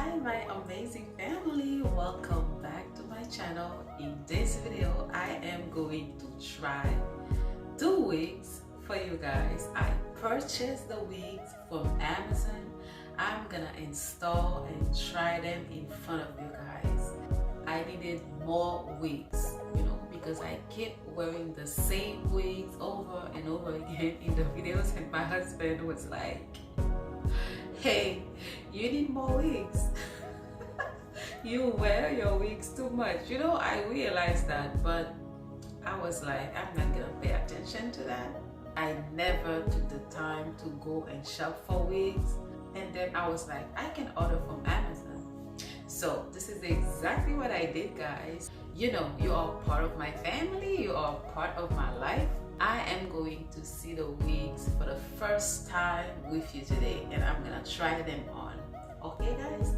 Hi my amazing family, welcome back to my channel. In this video I am going to try two wigs for you guys. I purchased the wigs from Amazon. I'm gonna install and try them in front of you guys. I needed more wigs, because I keep wearing the same wigs over and over again in the videos, and my husband was like, hey, you need more wigs. You wear your wigs too much. I realized that, but I was like, I'm not gonna pay attention to that. I never took the time to go and shop for wigs, and then I was like, I can order from Amazon. So this is exactly what I did, guys. You are part of my family, you are part of my life. I am going to see the wigs for the first time with you today, and I'm gonna try them on. Okay guys,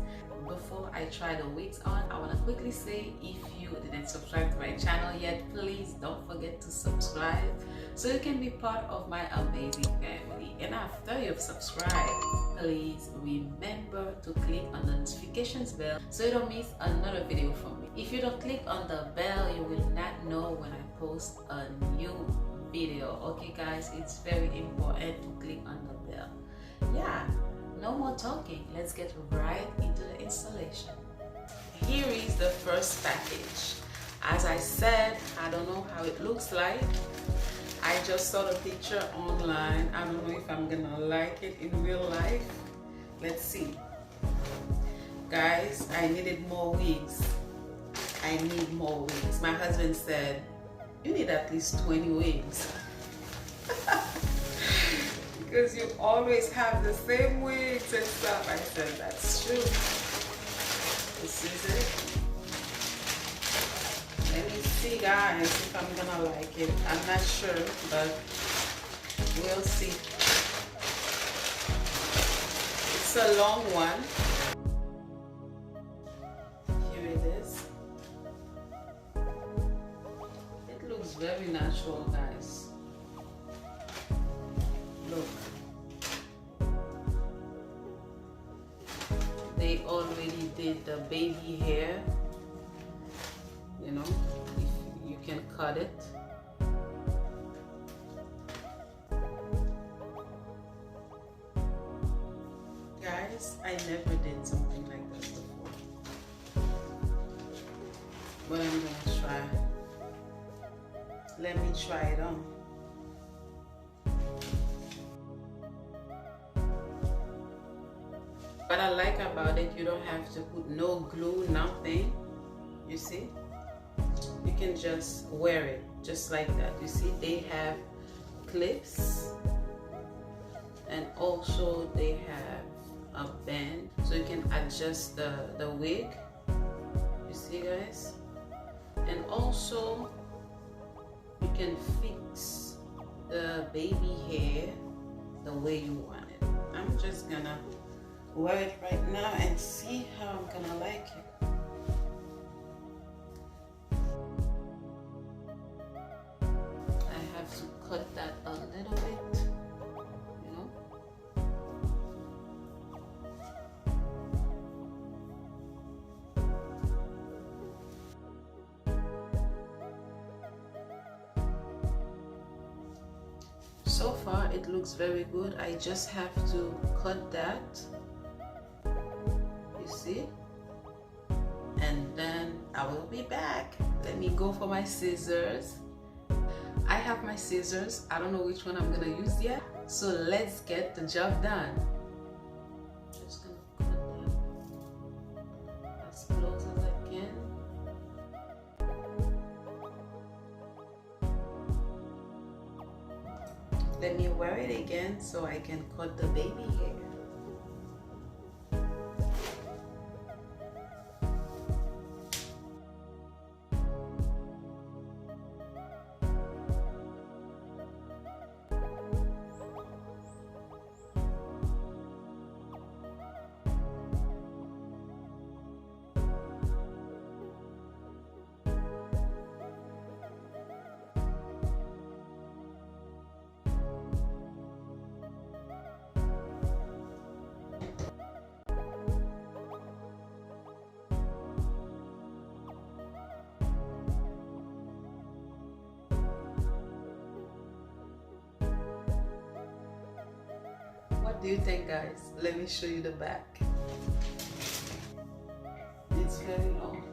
before I try the wigs on, I want to quickly say, if you didn't subscribe to my channel yet, please don't forget to subscribe so you can be part of my amazing family. And after you've subscribed, please remember to click on the notifications bell so you don't miss another video from me. If you don't click on the bell, you will not know when I post a new video. Okay guys, it's very important to click on the bell. Yeah, no more talking, let's get right into the installation. Here is the first package. As I said, I don't know how it looks like. I just saw the picture online. I don't know if I'm gonna like it in real life. Let's see. Guys, I needed more wigs. I need more wigs. My husband said, you need at least 20 wigs. Because you always have the same wigs and stuff. I said, that's true. This is it. Let me see, guys, if I'm gonna like it. I'm not sure, but we'll see. It's a long one. Here it is. It looks very natural, guys. Look. They already did the baby hair. If you can cut it. Guys, I never did something like this before. But I'm gonna try. Let me try it on. What I like about it, you don't have to put no glue, nothing. You see? You can just wear it just like that. You see, they have clips, and also they have a band so you can adjust the wig. You see, guys? And also you can fix the baby hair the way you want it. I'm just gonna wear it right now and see how I'm gonna like it. I have to cut that a little bit, So far it looks very good. I just have to cut that. You see? And then I will be back. Let me go for my scissors. I have my scissors. I don't know which one I'm gonna use yet. So let's get the job done. Just gonna cut that as close as I can. Let me wear it again so I can cut the baby hair. What do you think, guys? Let me show you the back. It's very long.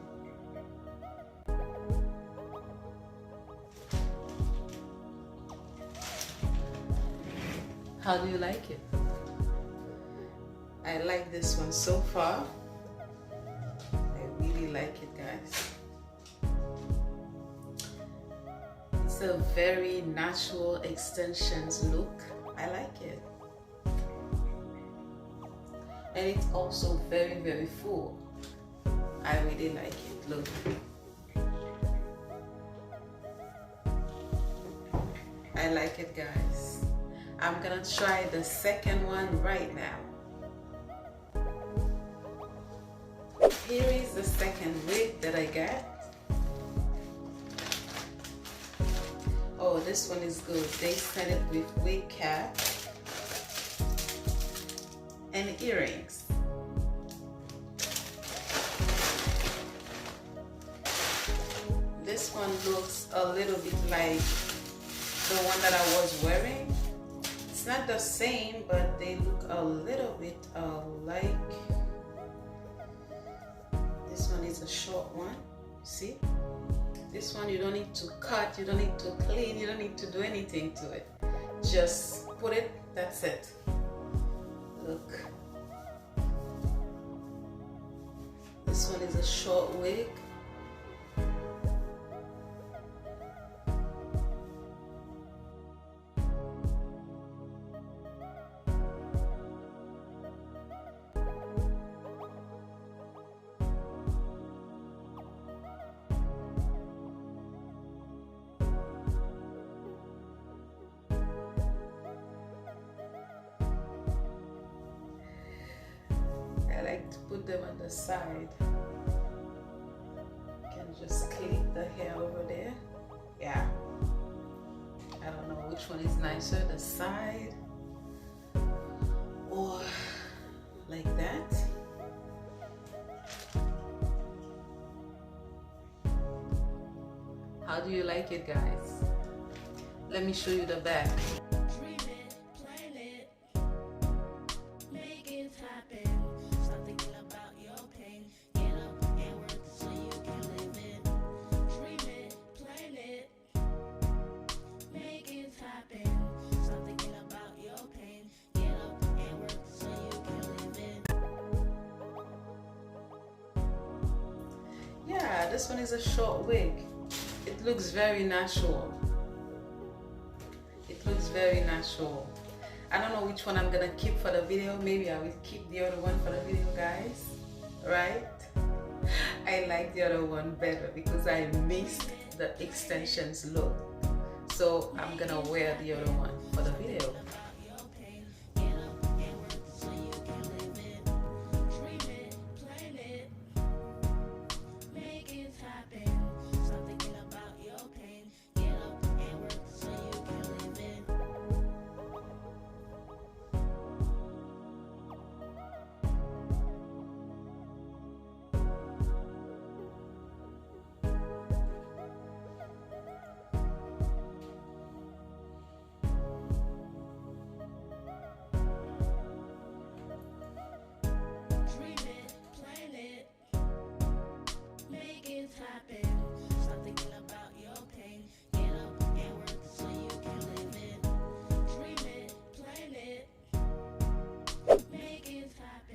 How do you like it? I like this one so far. I really like it, guys. It's a very natural extensions look. I like it. And it's also very, very full. I really like it. Look. I like it, guys. I'm gonna try the second one right now. Here is the second wig that I got. Oh, this one is good. They sent it with wig cap and earrings. This one looks a little bit like the one that I was wearing. It's not the same, but they look a little bit alike. This one is a short one, see? This one you don't need to cut, you don't need to clean, you don't need to do anything to it. Just put it, that's it. Look. This one is a short wig. I like to put them on the side. You can just clip the hair over there. Yeah. I don't know which one is nicer, the side or like that. How do you like it, guys? Let me show you the back. Yeah, this one is a short wig. It looks very natural. It looks very natural. I don't know which one I'm gonna keep for the video. Maybe I will keep the other one for the video, guys. Right? I like the other one better because I missed the extensions look. So I'm gonna wear the other one for the video.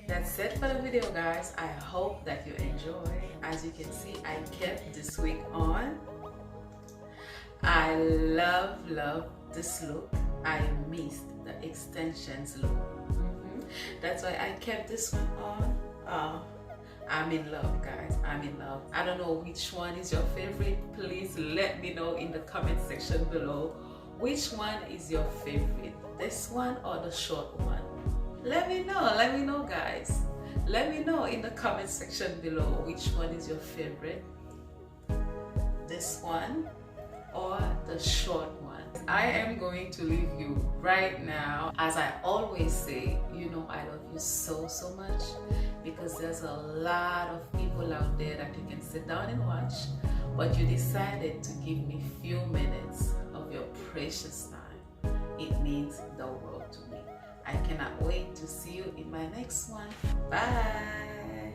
That's it for the video, guys. I hope that you enjoy. As you can see, I kept this wig on. I love this look. I missed the extensions look. That's why I kept this one on. I'm in love, guys. I'm in love. I don't know which one is your favorite. Please let me know in the comment section below. Which one is your favorite? This one or the short one? Let me know, guys. Let me know in the comment section below which one is your favorite. This one or the short one. I am going to leave you right now. As I always say, you know I love you so much, because there's a lot of people out there that you can sit down and watch, but you decided to give me few minutes of your precious time. It means the world to me. I cannot wait to see you in my next one. Bye.